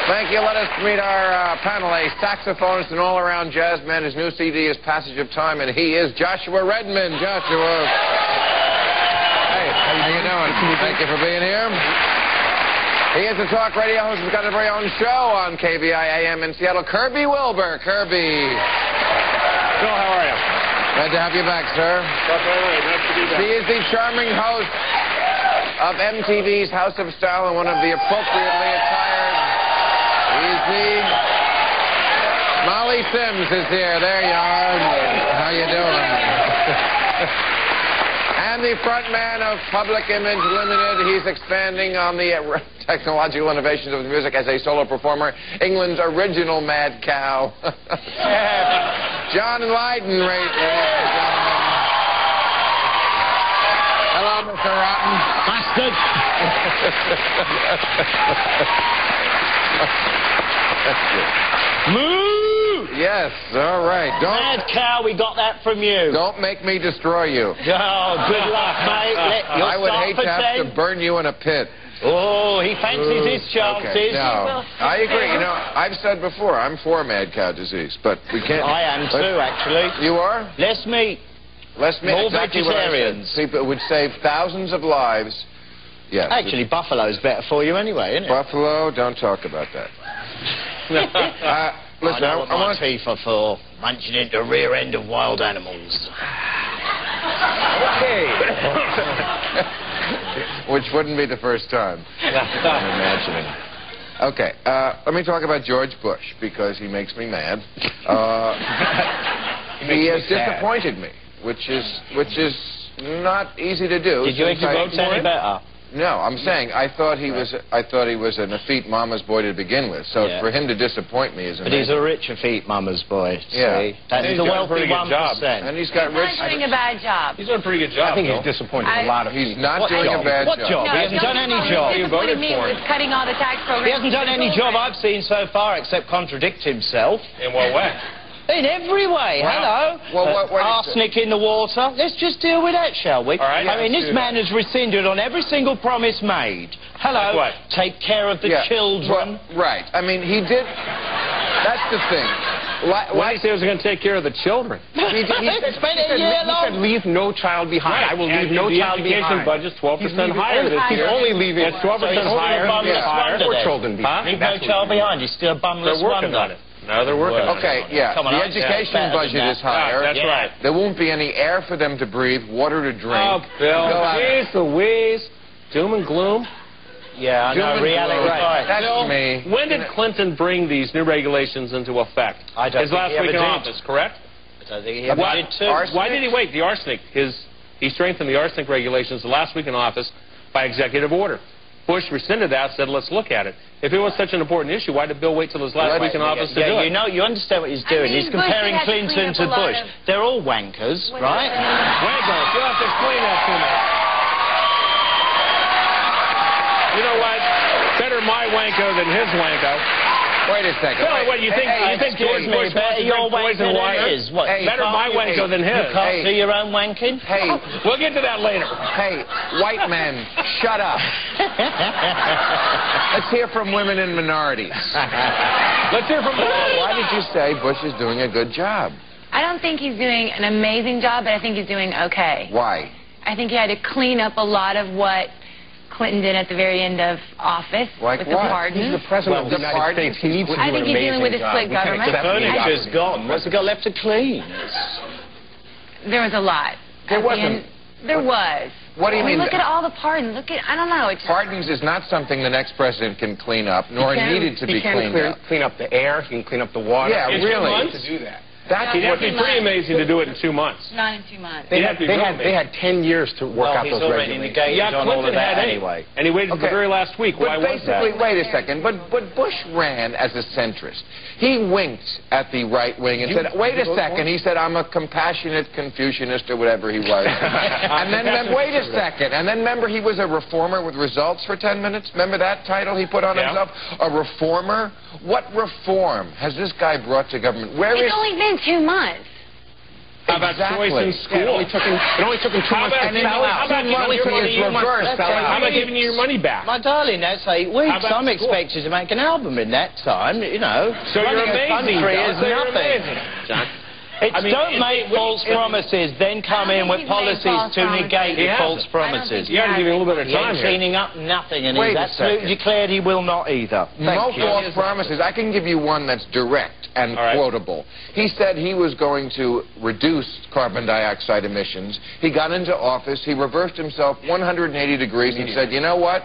Thank you. Let us meet our panelists, saxophonist and all-around jazz man. His new CD is Passage of Time, and he is Joshua Redman. Joshua. Hey, how you doing? Thank you for being here. He is a talk radio host who's got a very own show on KVI AM in Seattle. Kirby Wilbur. Kirby. Phil, how are you? Glad to have you back, sir. That's all right. Nice to be back. He is the charming host of MTV's House of Style and one of the appropriately attired. He's the... Molly Sims is here. There you are. How you doing? And the front man of Public Image Limited. He's expanding on the technological innovations of the music as a solo performer. England's original mad cow. John Lydon, ladies and gentlemen. Hello, Mr. Rotten. Bastard. Moo! Yes, all right. Mad cow, we got that from you. Don't make me destroy you. Oh, good luck, mate. I would hate to have to burn you in a pit. Oh, he fancies his chances. Okay, no, I agree. You know, I've said before, I'm for mad cow disease, but we can't... I am too, actually. You are? Less meat. Less meat. More exactly vegetarians. People, it would save thousands of lives. Yes. Actually, buffalo's better for you anyway, isn't it? Buffalo, don't talk about that. Listen, I know what my teeth are for. Munching into the rear end of wild animals. Okay. Which wouldn't be the first time. I'm imagining. Okay, let me talk about George Bush, because he makes me mad. He has disappointed me, which is not easy to do. Did you make your votes any better? No, I'm saying I thought he was an effete mama's boy to begin with. So for him to disappoint me is amazing. But he's a rich effete mama's boy. Yeah. See? That's the wealthy 1%. And he's got rich. He's not doing a bad job. He's doing a pretty good job. I think he's disappointed a lot of people. He's not doing a bad job. What job? He hasn't done any job. He disappointed me with cutting all the tax programs. He hasn't done any job I've seen so far except contradict himself. In what way? In every way. Wow. Hello. Well, arsenic in the water. Let's just deal with that, shall we? All right, I mean, this man has rescinded on every single promise made. Hello. Like what? Take care of the children. Well, right. I mean, he did. That's the thing. Why did he say he was going to take care of the children? He spent a year long. He said, leave no child behind. Right. I will leave no child behind. The education budget's 12% higher this year. He's only leaving It's 12% higher. Four children behind. Leave no child behind. He's still a bumless They're working wonder. on it. No, they're working on it. Okay, yeah. Come on, the education budget is higher. That's right. There won't be any air for them to breathe, water to drink. Oh, Bill. Jeez Louise. Doom and gloom. Yeah, I know. Reality. Right. That's Bill, me. when did Clinton bring these new regulations into effect? I don't His think last he week in ever did. office, correct? I think he ever did too. Why did he wait? The arsenic. He strengthened the arsenic regulations the last week in office by executive order. Bush rescinded that, said, let's look at it. If it was such an important issue, why did Bill wait till his last week in office to do it? You know, you understand what he's doing. He's comparing Clinton to Bush. They're all wankers, right? Wankers. You'll have to explain that to me. You know what? Better my wanko than his wanko. Wait a second. Bill, what, you think George Bush wants to drink poison water? Better my wanko than his. You can't do your own wanking? Hey. We'll get to that later. Hey, white men, shut up. Let's hear from women and minorities. Let's hear from Bill. Why did you say Bush is doing a good job? I don't think he's doing an amazing job, but I think he's doing okay. Why? I think he had to clean up a lot of what Clinton did at the very end of office like with the pardons. He's the president of the United States. He needs to do I an think he's dealing with a amazing split government. The furniture's gone. What's he got left to clean? There was a lot. There wasn't. There was. What do you mean? Look at all the pardons. Look at, I don't know. It's Pardons is not something the next president can clean up, nor needed to be cleaned up. Clean up the air. He can clean up the water. Yeah, In 2 really. months? To do that. That's It'd have to be pretty amazing to do it in 2 months. not in 2 months. They had 10 years to work out those already regulations. negated Yeah, on all of Clinton that had anyway. And he waited till the very last week. Why But was that? basically, wait a second. But Bush ran as a centrist. He winked at the right wing and said, wait a second. He said, I'm a compassionate Confucianist or whatever he was. And then, wait a second. And then remember, he was a reformer with results for 10 minutes? Remember that title he put on himself? A reformer? What reform has this guy brought to government? It's only been 2 months. How about choice in school? It only took him 2 months to sell out. How about giving you your money back? My darling, that's 8 weeks. I'm expected to make an album in that time, you know. So you're amazing, amazing, is nothing. John. Don't make false promises, then come in with policies to negate the false promises. You had to give him a little bit of time here. Cleaning up nothing, and Wait he's a absolutely declared he will not either. No false promises. I can give you one that's direct and quotable. He said he was going to reduce carbon dioxide emissions. He got into office. He reversed himself 180 degrees and said, you know what?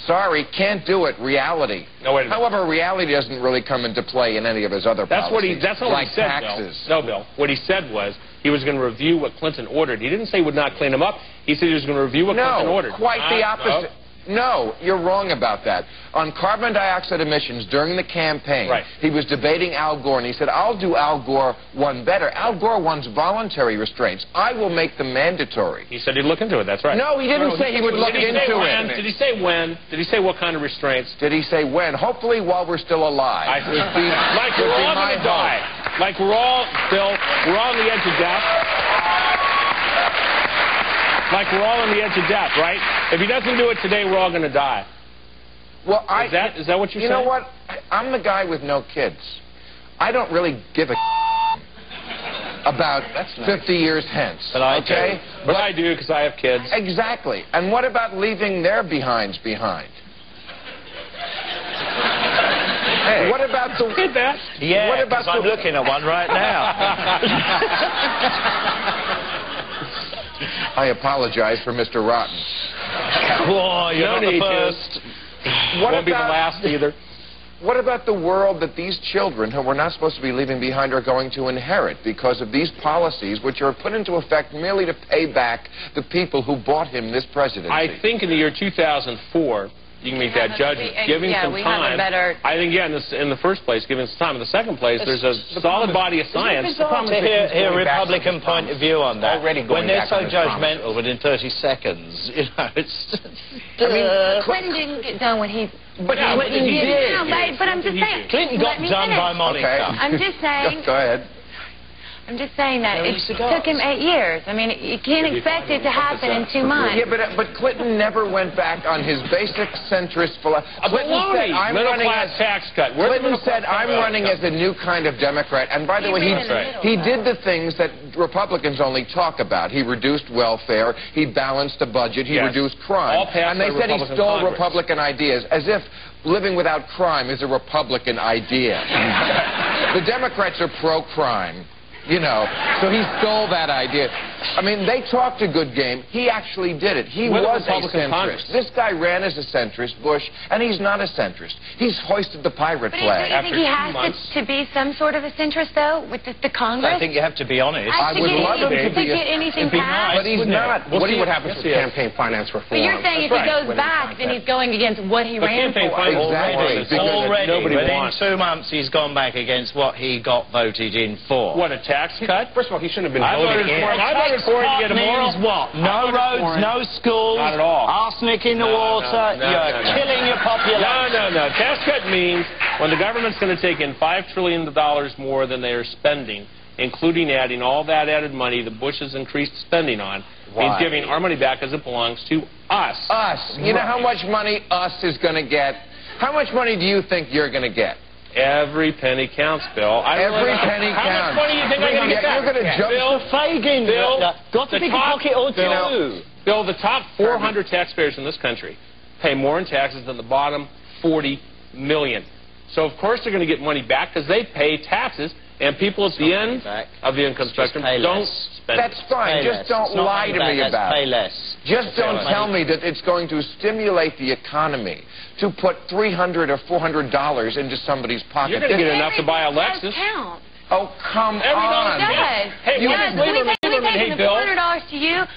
Sorry, can't do it. Reality. No, wait a minute. However, reality doesn't really come into play in any of his other policies. That's not what he said, taxes. Bill. No, Bill. What he said was he was going to review what Clinton ordered. He didn't say he would not clean them up. He said he was going to review what Clinton ordered. No, quite the opposite. No, you're wrong about that. On carbon dioxide emissions during the campaign, he was debating Al Gore, and he said, I'll do Al Gore one better. Al Gore wants voluntary restraints. I will make them mandatory. He said he'd look into it. That's right. No, he didn't say he would look into it. Did he say when? Did he say what kind of restraints? Did he say when? Hopefully while we're still alive. Like we're all going to die. Like we're all, Bill, we're all on the edge of death. Like we're all on the edge of death, right? If he doesn't do it today, we're all going to die. Well, is that what you're saying? You know what? I'm the guy with no kids. I don't really give a about 50 years hence. But I do. But I do because I have kids. Exactly. And what about leaving their behinds behind? Hey, what about the... Did that? Yeah, what about I'm looking at one right now. I apologize for Mr. Rotten. Whoa, you're not the first. Won't be the last either. What about the world that these children, who we're not supposed to be leaving behind, are going to inherit because of these policies, which are put into effect merely to pay back the people who bought him this presidency? I think in the year 2004... you can make that judgment. Giving some time. I think, in the first place, giving some time. In the second place, there's a solid body of science. To hear a Republican point of view on that. When they're so judgmental within 30 seconds, you know, it's... I mean, Clinton didn't get done what he... But he did. No, but I'm just saying... Clinton got done by Monica. Okay. I'm just saying... Go ahead. I'm just saying that it took him 8 years. I mean, you can't expect it to happen in 2 months. Yeah, but Clinton never went back on his basic centrist philosophy. Clinton said, I'm running as tax cut. Clinton said, I'm running as a new kind of Democrat. And by the way, he did the things that Republicans only talk about. He reduced welfare. He balanced the budget. He reduced crime. And they said he stole Republican ideas, as if living without crime is a Republican idea. The Democrats are pro-crime. You know, so he stole that idea. I mean, they talked a good game. He actually did it. He was a centrist. This guy ran as a centrist, Bush, and he's not a centrist. He's hoisted the pirate flag. But do you think he has to be some sort of a centrist, though, with the Congress? I think you have to be honest. I would love him to be anything passed. But he's not. We'll see what happens with campaign finance reform. But you're saying if he goes back, then he's going against what he ran for. Exactly. Already, within 2 months, he's gone back against what he got voted in for. What, a tax cut? First of all, he shouldn't have been voted in. I voted for it to get a moral. What? No roads, no schools, not at all. Arsenic in the water, you're killing your population. No. Tax cut means when the government's going to take in $5 trillion more than they are spending, including adding all that added money that Bush has increased spending on, means giving our money back as it belongs to us. Us. You know how much money us is going to get? How much money do you think you're going to get? Every penny counts, Bill. Every penny counts. How much money do you think I'm going to get back? You're going to jump Bill, Fagin. Bill, got to pick a pocket or two. Bill, the top 400 taxpayers in this country pay more in taxes than the bottom 40 million. So, of course, they're going to get money back because they pay taxes, and people at the end of the income spectrum don't spend it. That's fine. Just don't lie to me about it. Pay less. Just don't tell me that it's going to stimulate the economy to put $300 or $400 into somebody's pocket. You're going to get enough to buy a Lexus. Count. Oh, come on. It does. Hey, $400 to you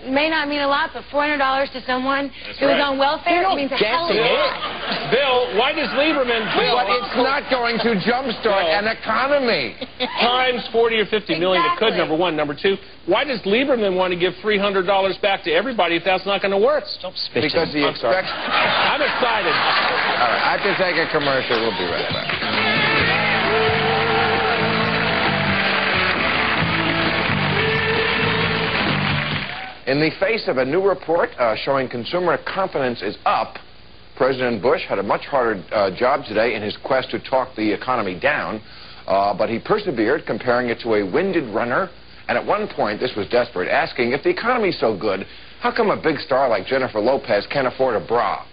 may not mean a lot, but $400 to someone who is on welfare means a hell of a lot. Bill, why does Lieberman... But it's not going to jumpstart an economy. Times 40 or 50 million, it could, number one. Number two, why does Lieberman want to give $300 back to everybody if that's not going to work? Stop spitting. Because he expects... I'm excited. All right, I have to take a commercial. We'll be right back. In the face of a new report showing consumer confidence is up, President Bush had a much harder job today in his quest to talk the economy down, but he persevered, comparing it to a winded runner, and at one point, this was desperate, asking, if the economy's so good, how come a big star like Jennifer Lopez can't afford a bra?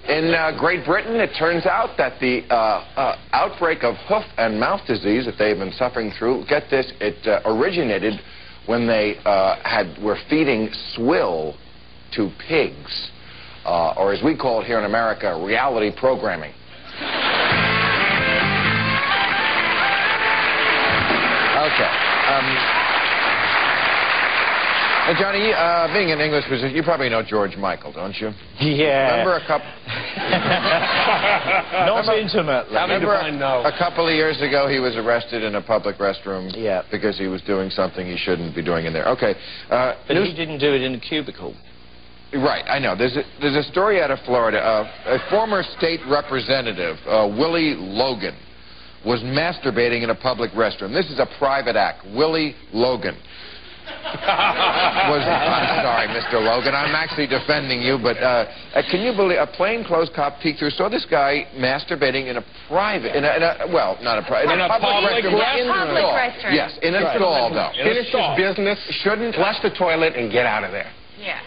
In Great Britain, it turns out that the outbreak of hoof and mouth disease that they've been suffering through, get this, it originated when they were feeding swill to pigs, or as we call it here in America, reality programming. Okay. Johnny, being an English musician, you probably know George Michael, don't you? Yeah. Remember a couple... Not intimately. Remember a couple of years ago he was arrested in a public restroom because he was doing something he shouldn't be doing in there. Okay. But he didn't do it in a cubicle. Right, I know. There's a story out of Florida. A former state representative, Willie Logan, was masturbating in a public restroom. This is a private act. Willie Logan. I'm sorry, Mr. Logan. I'm actually defending you, but can you believe a plainclothes cop peeked through, saw this guy masturbating in a private, well, not a private, in a public restroom. Yes, in a stall, though. Finish his business, shouldn't flush the toilet, and get out of there. Yeah.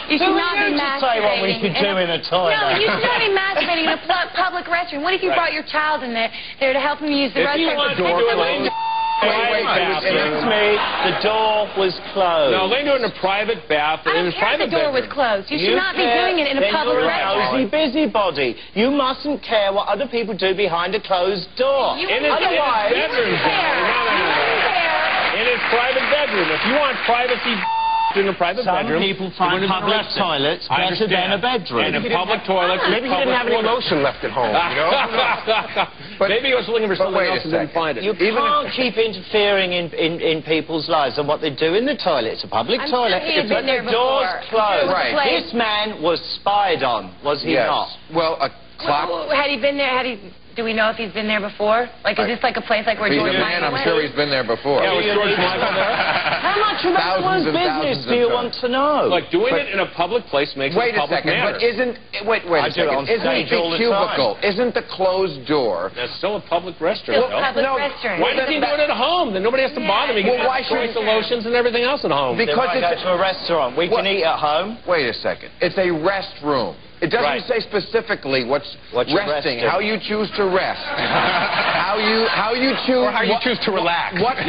You should not be masturbating. Say what we could do in a toilet. No, you should not be masturbating in a public restroom. What if you brought your child in there to help him use the restroom? Excuse me, the door was closed. No, they do it in a private bath. I don't care if the door was closed. You should not be doing it in a public restroom. You're a busybody. You mustn't care what other people do behind a closed door. Otherwise, in his private bedroom. If you want privacy in a private bedroom, people find public toilets better than a bedroom. And a public toilet. Maybe he didn't have any lotion left at home, you know? But maybe he was looking for something else and didn't find it. You can't keep interfering in people's lives and what they do in the toilet. It's a public toilet. If the door's closed. Right. This man was spied on, was he not? Well, a clock... Had he been there? Do we know if he's been there before? Like, is this like a place like where George Michael I'm sure he's been there before. Yeah, was George Michael there? How much of anyone's business do you want to know? Like, doing it in a public place makes it a public matter. But isn't... Wait a second. Isn't the cubicle, isn't the closed door... That's still a public restroom. Still a public restroom. Why does he do it at home? Then nobody has to bother me. Well, why should the lotions and everything else at home? Because it's to a restaurant. We can eat at home. Wait a second. It's a restroom. It doesn't say specifically what's resting, how you choose to rest, how you choose, or how you choose to relax. What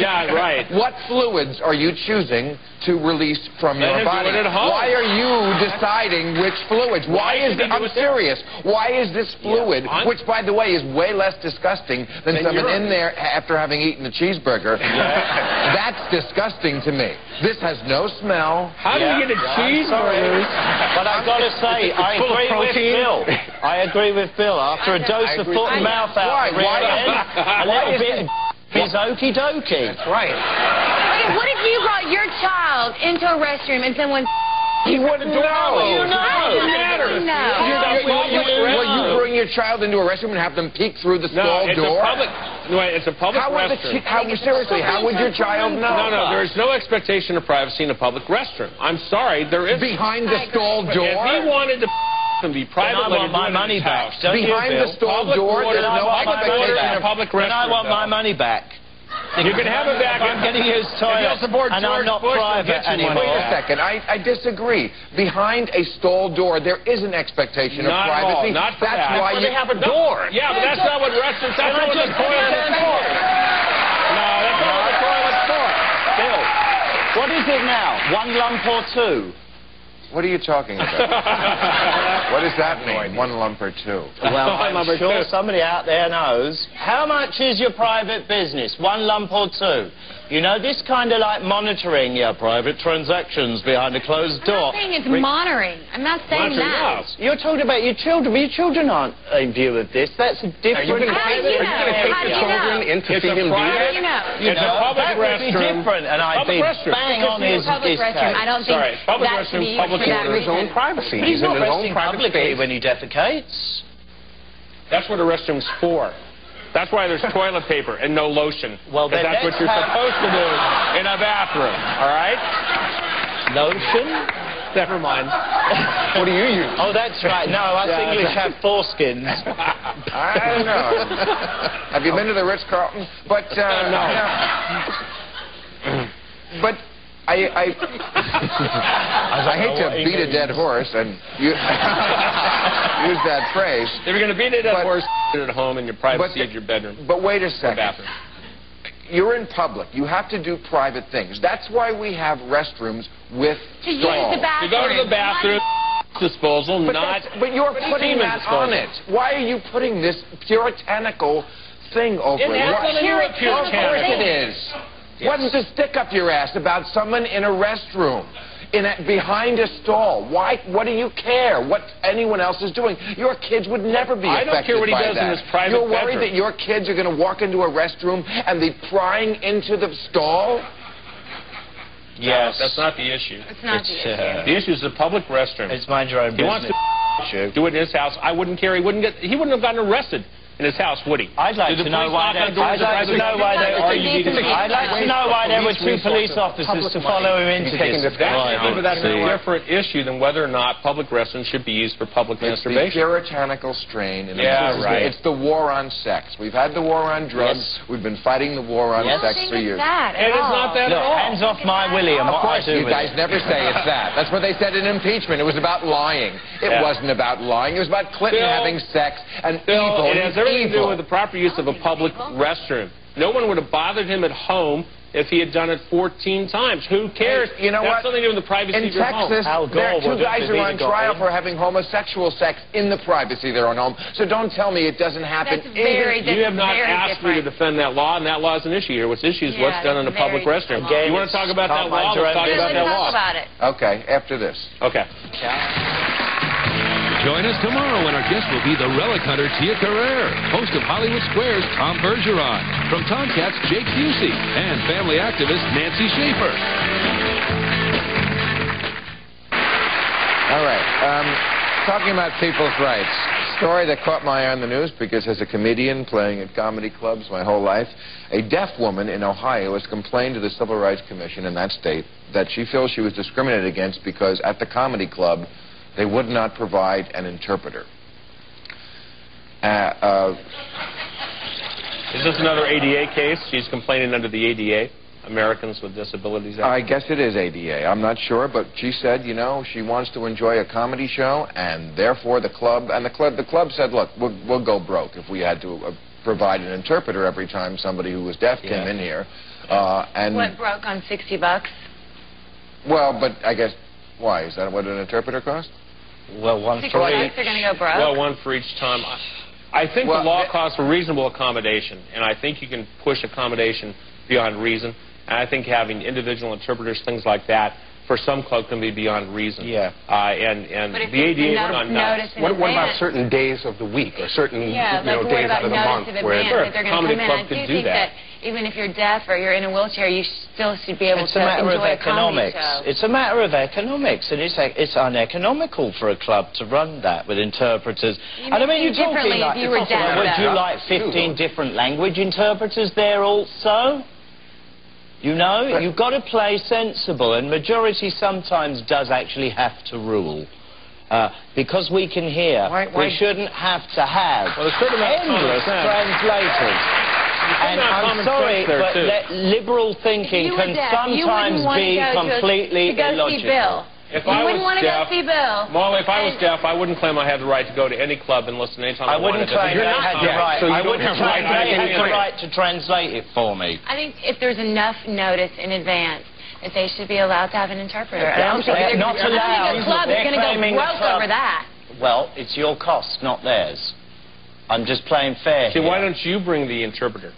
fluids are you choosing to release from your body? Do it at home. Why are you deciding which fluids? I'm serious. Why is this fluid, which by the way is way less disgusting than someone in there after having eaten a cheeseburger? That's disgusting to me. This has no smell. How do you get a cheeseburger? But I've got to say, I agree with Bill. I agree with Bill. After a dose of foot and mouth out, a little bit is okie dokie. That's right. Okay, what if you brought your child into a restroom and someone... He wouldn't know. You Will you bring your child into a restroom and have them peek through the stall door? It's a public restroom. Seriously, how would your child know? No, there is no expectation of privacy in a public restroom. I'm sorry, there is... Behind the stall door? If he wanted to be private, I want my money back. Behind the stall door, there's no expectation in a public restroom. I want my money back. You can have it back. I'm going to use toilet, and I'm not private anymore. Wait a second. I disagree. Behind a stall door, there is an expectation of privacy. Not for that. That's why they have a door. Yeah, but that's not what restaurants... That's not what the toilet's for. No, that's not what the toilet's for. Bill, what is it now? 1 lump or 2? What are you talking about? What does that mean, 1 lump or 2? Well, I'm sure somebody out there knows. How much is your private business, 1 lump or 2? You know, this kind of like monitoring your private transactions behind a closed door. I'm not saying it's monitoring. I'm not saying that. You're talking about your children, but your children aren't in view of this. That's a different... Are you going to take your children in to see them do that? It's a public restroom. Different, and I'd be bang on his case. I don't think that should be used for that his own privacy. He's not in his own resting private publicly space when he defecates. That's what a restroom's for. That's why there's toilet paper and no lotion. Well, then that's what you're supposed to do in a bathroom, all right? Lotion? Never mind. What do you use? Oh, that's right. No, us English have foreskins. I don't know. Have you been to the Ritz-Carlton? But, no. But I hate to beat a dead horse and use that phrase. If you're going to beat a dead horse, do it at home in your privacy of your bedroom. But wait a second. Bathroom. You're in public. You have to do private things. That's why we have restrooms with To use stalls. the bathroom. You go to the bathroom, disposal, But you're putting that on it. Why are you putting this puritanical thing over it? It has nothing to do with Of course it is. What's the stick up your ass about someone in a restroom? Behind a stall. Why? What do you care what anyone else is doing? Your kids would never be affected by that. I don't care what he does in his private You're worried bedroom. that your kids are going to walk into a restroom and be prying into the stall? Yes. No, that's not the issue. It's not the issue. The issue is the public restroom. It's mind your own He business. wants to do it in his house. I wouldn't care. He wouldn't have gotten arrested in his house, would he? I'd like to know why there were two police officers to follow him into this. That's a different issue than whether or not public restrooms should be used for public masturbation. It's the puritanical strain. Right. It's the war on sex. We've had the war on drugs. Yes. We've been fighting the war on sex for years. It is not that at all. Hands off my William. Of course, you guys never say it's that. That's what they said in impeachment. It was about lying. It wasn't about lying. It was about Clinton having sex and evil. It has everything to do with the proper use of a public restroom. No one would have bothered him at home if he had done it 14 times. Who cares? You know what? That's something to do with the privacy of your home. In Texas, there are two guys who are on trial for having homosexual sex in the privacy of their own home. So don't tell me it doesn't happen. You have not asked me to defend that law, and that law is an issue here. What's issue is what's done in a public restroom. You want to talk about that law? Let's talk about that law. Okay, after this. Okay. Join us tomorrow when our guest will be the relic hunter Tia Carrere, host of Hollywood Square's Tom Bergeron, from Tomcats Jake Busey, and family activist Nancy Schaefer. All right. Talking about people's rights. Story that caught my eye on the news because as a comedian playing at comedy clubs my whole life, a deaf woman in Ohio has complained to the Civil Rights Commission in that state that she feels she was discriminated against because at the comedy club they would not provide an interpreter. Is this another ADA case? She's complaining under the ADA, Americans with Disabilities Act? I guess it is ADA. I'm not sure, but she said, you know, she wants to enjoy a comedy show, and therefore the club said, look, we'll go broke if we had to provide an interpreter every time somebody who was deaf came in here. And went broke on $60. Well, but I guess why? Is that what an interpreter costs? Well, one for each. They're going to go broke. Well, one for each time. I think the law calls for reasonable accommodation, and I think you can push accommodation beyond reason. And I think having individual interpreters, things like that, for some clubs can be beyond reason. Yeah. And the ADA has gone nuts. What about certain days of the week or certain days out of the month where they're going to come in? I do think that even if you're deaf or you're in a wheelchair, you still should be able to enjoy a comedy show. It's a matter of economics, and it's uneconomical for a club to run that with interpreters. And I mean, you're talking like, would you like 15 different language interpreters there also? You know, you've got to play sensible, and majority sometimes does actually have to rule. Because we can hear, we shouldn't have to have endless translators. And I'm sorry, but liberal thinking can sometimes be completely illogical. If I was deaf, Molly, if I was deaf, I wouldn't claim I had the right to go to any club and listen anytime I wanted. I wouldn't claim I had the right to translate it for me. I think if there's enough notice in advance that they should be allowed to have an interpreter. I don't think they're not allowed. The club is going to go broke over that. Well, it's your cost, not theirs. I'm just playing fair here. Why don't you bring the interpreter?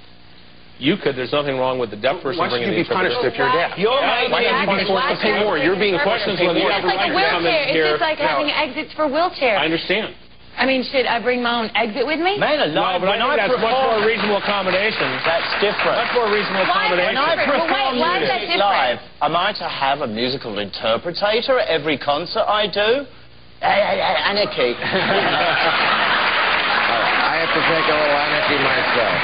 You could. There's nothing wrong with the deaf person bringing the interpreter. Why should you be punished if you're deaf? Why should you be forced to pay more? You're being questioned whether you have the right to come in here. It's just like having exits for wheelchairs. I understand. I mean, should I bring my own exit with me? Man alive, no, but I think that's much more reasonable accommodation. That's different. Much more reasonable accommodation. When I perform music live, am I to have a musical interpreter at every concert I do? Anarchy. I have to take a little anarchy myself.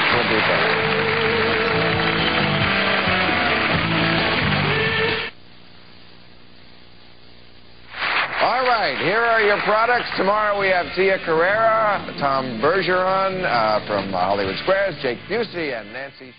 All right, here are your products. Tomorrow we have Tia Carrera, Tom Bergeron from Hollywood Squares, Jake Busey, and Nancy...